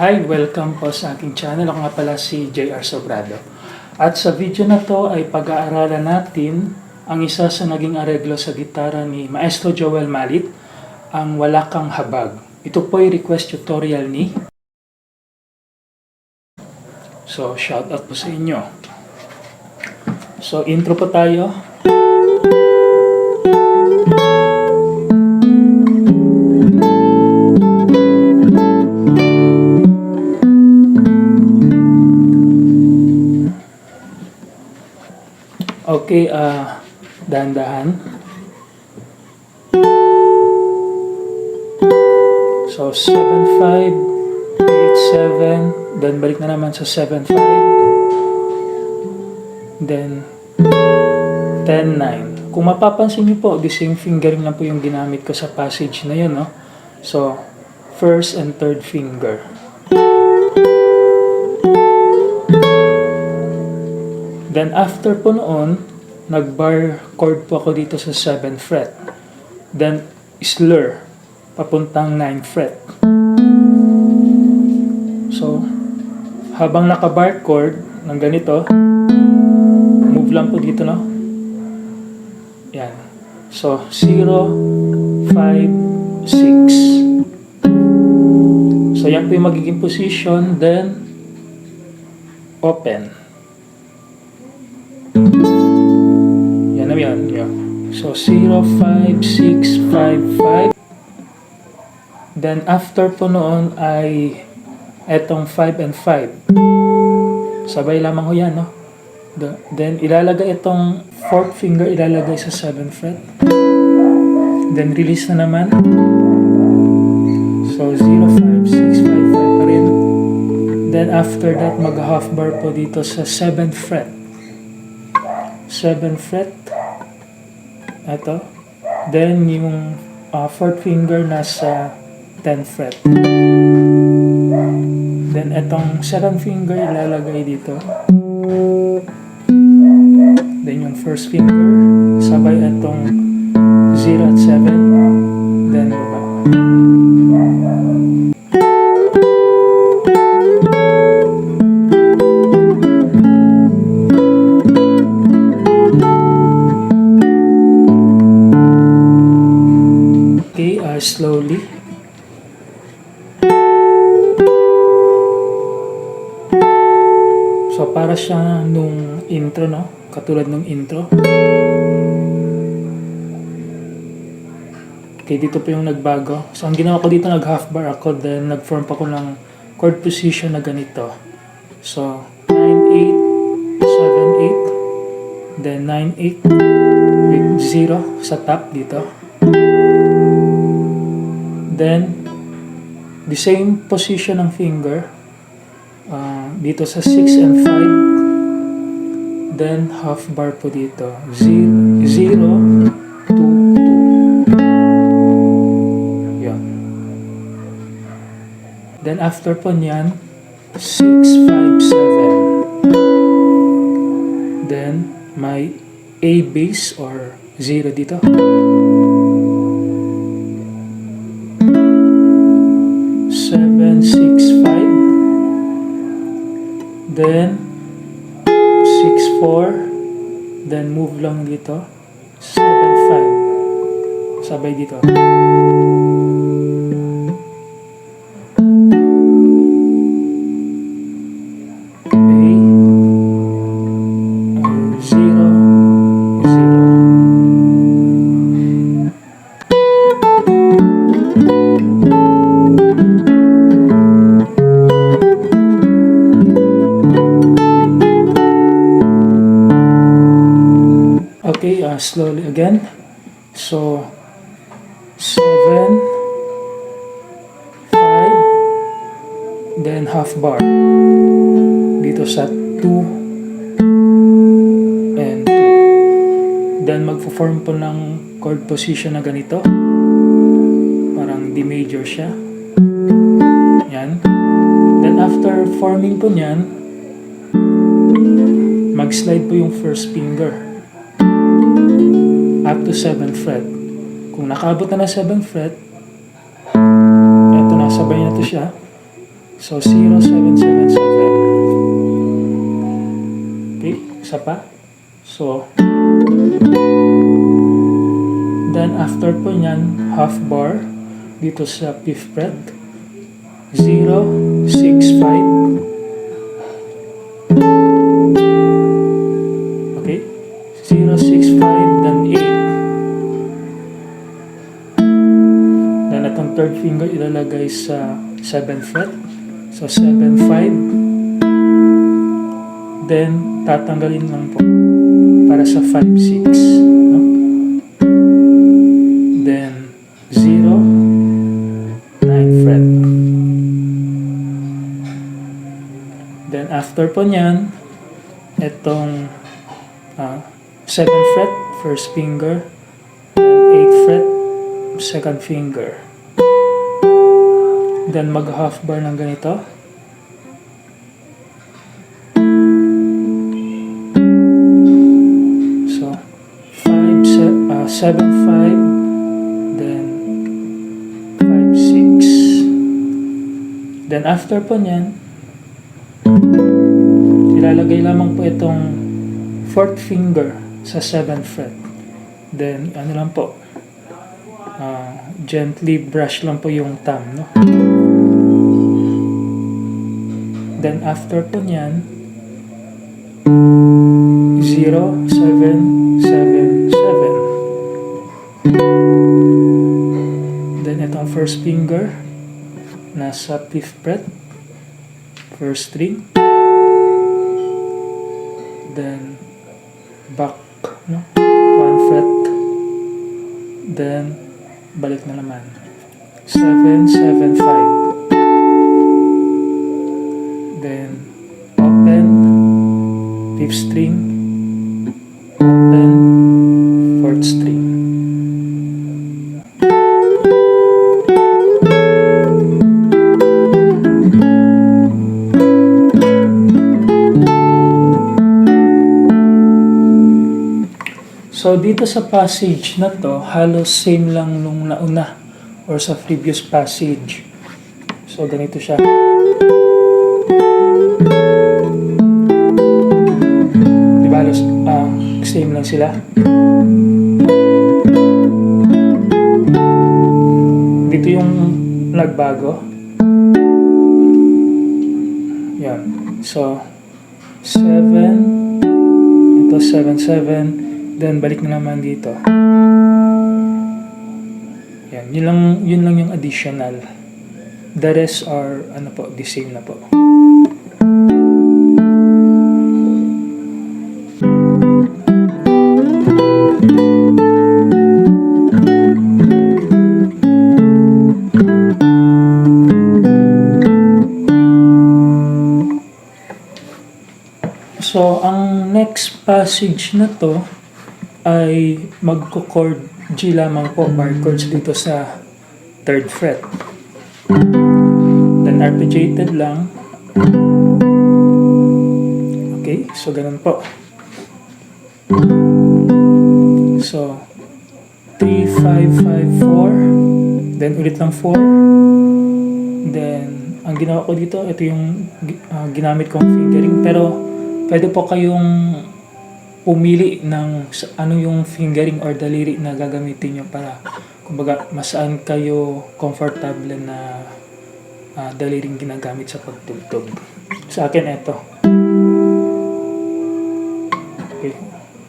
Hi! Welcome po sa aking channel. Ako nga pala si jrsobrado. At sa video na to ay pag-aaralan natin ang isa sa naging areglo sa gitara ni Maestro Joel Malit, ang Wala Kang Habag. Ito po ay request tutorial ni. So, shout out po sa inyo. So, intro po tayo. Okay, dahan-dahan. So, 7-5, 8-7, then balik na naman sa 7-5, then 10-9. Kung mapapansin niyo po, the same fingering lang po yung ginamit ko sa passage na yun, no? So, first and third finger. Then after po noon, nag-bar chord po ako dito sa 7th fret. Then slur, papuntang 9th fret. So, habang naka-bar chord ng ganito, move lang po dito, no? Yan. So, 0, 5, 6. So, yan po yung magiging position. Then, open. Yan na yan. So, 0, 5, 6, 5, 5. Then, after po noon ay etong 5 and 5. Sabay lamang ho yan, no? Then, ilalagay itong 4th finger, ilalagay sa 7th fret. Then, release na naman. So, 0, 5, 6, 5, 5 pa rin. Then, after that, mag-half bar po dito sa 7th fret. 7th fret. Ito. Then, yung 4th finger nasa 10th fret. Then, itong 7th finger ilalagay dito. Then, yung first finger, sabay itong 0 at 7. Then, baba. Slowly. So, para siya nung intro, no? Katulad nung intro. Okay, dito po yung nagbago. So, ang ginawa ko dito, nag-half bar ako, then nag-form pa ko ng chord position na ganito. So, 9-8, 7-8, then 9-8, with 0 sa top dito. Then, the same position ng finger dito sa 6 and 5. Then, half bar po dito. 0, 2, 2. Yan. Then, after po niyan, 6, 5, 7. Then, may A bass or 0 dito. Then 6-4, then move lang dito 7-5, sabay dito. Okay. 0, 0. Okay, slowly again. So, 7, 5, then half bar. Dito sa 2 and 2. Then, magpo-form po ng chord position na ganito. Parang D major siya. Yan. Then, after forming po niyan, mag-slide po yung first finger up to 7th fret. Kung nakaabot na 7th fret, eto na, sabay na to siya. So 0777. Okay, isa pa. So then after po nyan, half bar dito sa 5th fret. 0, 6, 5. Okay, 0, 6, 5, then 8. Then itong third finger ilalagay sa 7th fret. So 7, 5. Then tatanggalin lang po para sa 5, 6. No? Then 0, 9 fret. Then after po nyan, itong 7th fret, first finger, and 8th fret, second finger. Then mag-half bar ng ganito. So 7, 5, then 5, 6. Then after po nyan, ilalagay lamang po itong 4th finger sa 7th fret. Then ano lang po, gently brush lang po yung thumb, no? Then after po nyan, 0, 7, 7, 7. Then itong first finger nasa 5th fret, first string. Then back, no? 1 fret. Then balik na naman. 7, 7, 5. Then open 5th string, open 4th string. So dito sa passage na to, halos same lang nung nauna or sa previous passage. So ganito siya. Diba halos same lang sila. Dito yung nagbago. Yan. So 7, ito 7, 7. Then balik na naman dito. Yan, yun lang yung additional. The rest are ano po, the same na po. So ang next passage na to ay magko-chord G lamang po, bar chords dito sa 3rd fret. Then arpeggiated lang. Okay, so ganun po. So 3, 5, 5, 4. Then ulit lang 4. Then ang ginawa ko dito, ito yung ginamit kong fingering, pero pwede po kayong pumili ng ano yung fingering or daliri na gagamitin nyo para kumbaga masaan kayo comfortable na daliring ginagamit sa pagtugtog. Sa akin ito. Okay.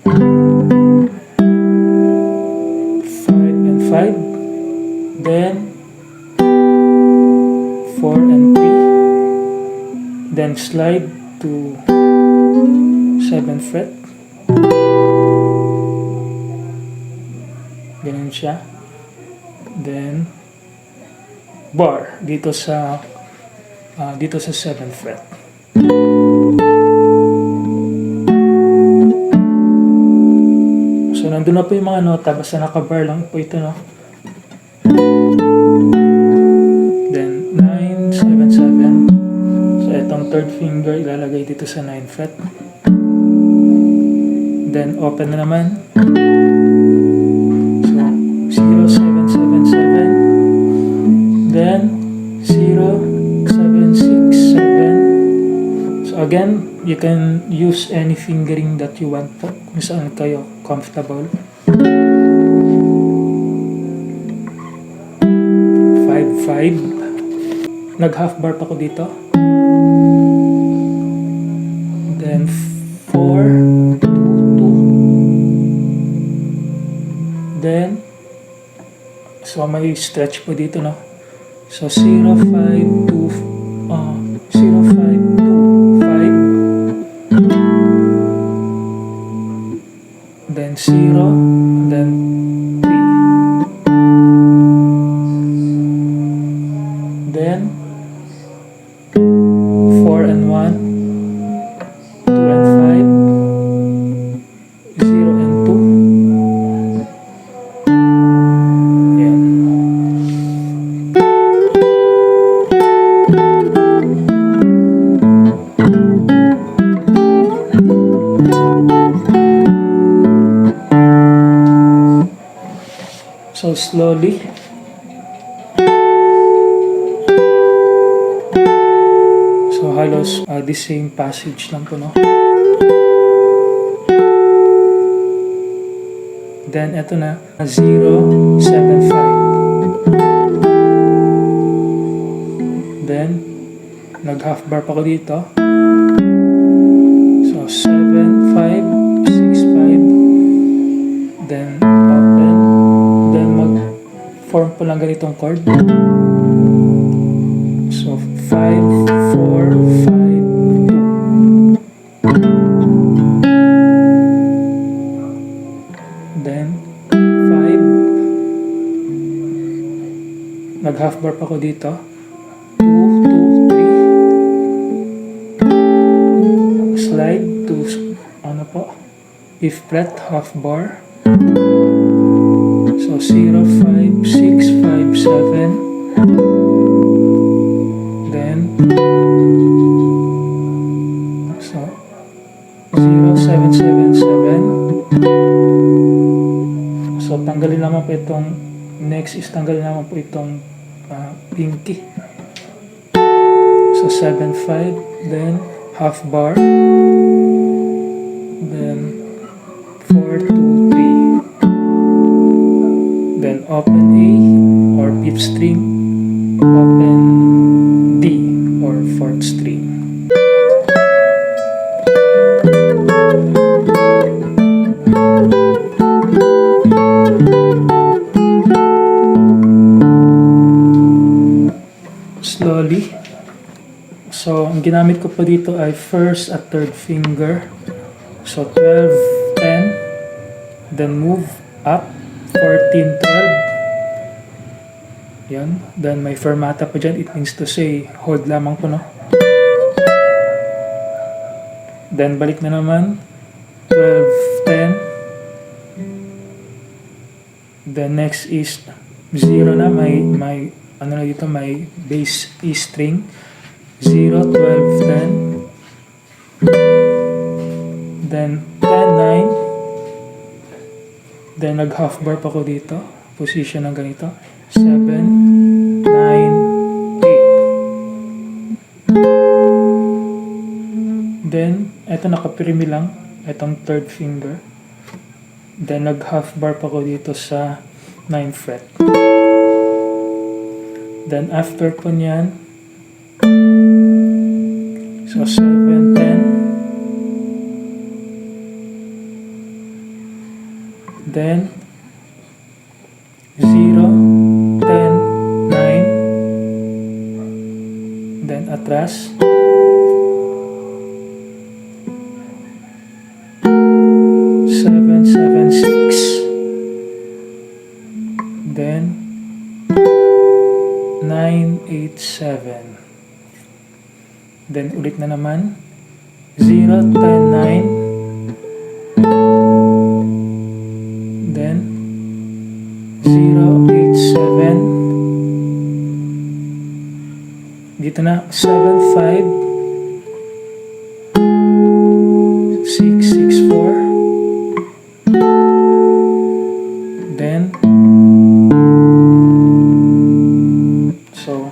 5 and 5. Then 4 and 3. Then slide to 7th fret. Ganun siya. Then bar dito sa 7th fret. So nandun na po yung mga nota, basta naka-bar lang po ito, no? Then 9, 7, 7. So itong third finger ilalagay dito sa 9th fret. Then open na naman. So 0, 7, 7, 7. Then 0, 7, 6. You can use any fingering that you want po, kung saan kayo comfortable. 5-5. Nag half bar pa ko dito. Then 4-2-2. Then so may stretch po dito, no? So 0-5-2 0-5-2-5. Then 0, then 3. Then 4 and 1, 2 and 5, 0 and 2. Yan. So slowly. So halos the same passage lang po, no? Then eto na 0-7-5. Then nag half bar pa ko dito. So 7-5-6-5. Then open. Then mag-form po lang ganitong chord. So 5-4-5-2. Then 5. Nag half bar pa ko dito. 2-2-3. Slide to ano po, F flat half bar. So 0-5-6-5-7. Then so 0-7-7-7. So tanggalin naman po itong next is tanggalin naman po itong pinky. So 7-5, then half bar, then 4-2-3. Then open A or 5th string, open D or 4th string. Slowly. So ang ginamit ko po dito ay first at third finger. So 12-10, then move up 14-12. Yan. Then may fermata pa dyan. It means to say, hold lamang po, no? Then balik na naman. 12-10. Then next is 0 na. May ano na dito, may bass E string. 0-12-10. Then 10-9. Then nag half bar pa ko dito. Position ng ganito. 7, 9, 8. Then, eto nakapirimi lang. Etong third finger. Then nag half bar pa ko dito sa 9th fret. Then after po niyan, so 7, 10. Then 0, 10, 9. Then atras. 7, 7, 6. Then 9, 8, 7. Then ulit na naman. 0, 10, 9. Then 0, 8, 7. Dito na 7, 5, 6, 6, 4. Then so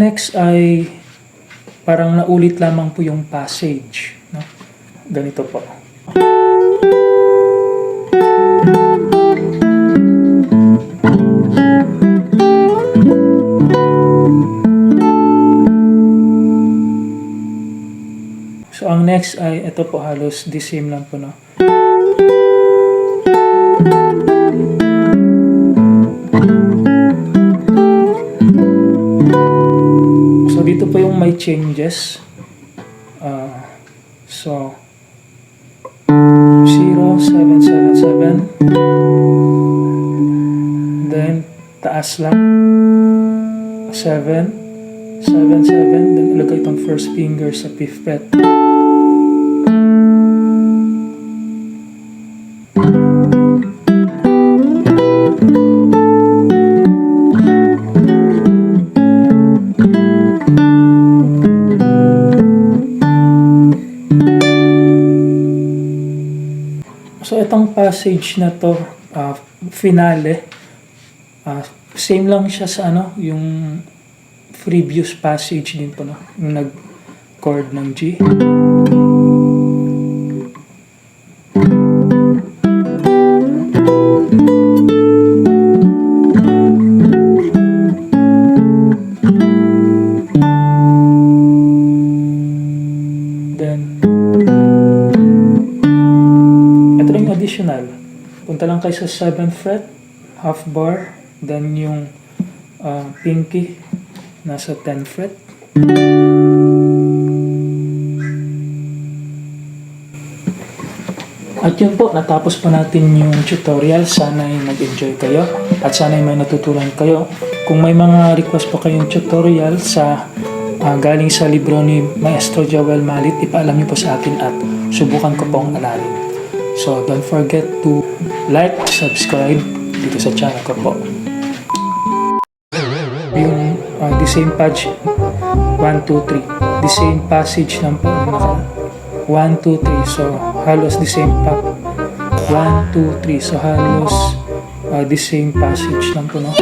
next ay parang naulit lamang po yung passage, no? Ganito po. So ang next ay ito po, halos the same lang po, no? So dito po yung may changes. So 0, 7, 7, 7. Then taas lang 7, 7, 7. Then ilagay itong first finger sa 5th fret. So itong passage na to, finale, same lang siya sa ano, yung previous passage din po, no? Yung nag-chord ng G. Punta lang kayo sa 7th fret, half bar, then yung pinky nasa 10th fret. At yun po, natapos pa natin yung tutorial. Sana'y nag-enjoy kayo at sana'y may natutunan kayo. Kung may mga request pa kayong tutorial sa galing sa libro ni Maestro Joel Malit, ipaalam niyo po sa akin at subukan ko pong alalin. So, don't forget to like, subscribe dito sa channel ko po. Yung the same page, 1, 2, 3. The same passage ng 1, 2, 3. So, halos the same pa. 1, 2, 3. So, halos the same passage lang po, no?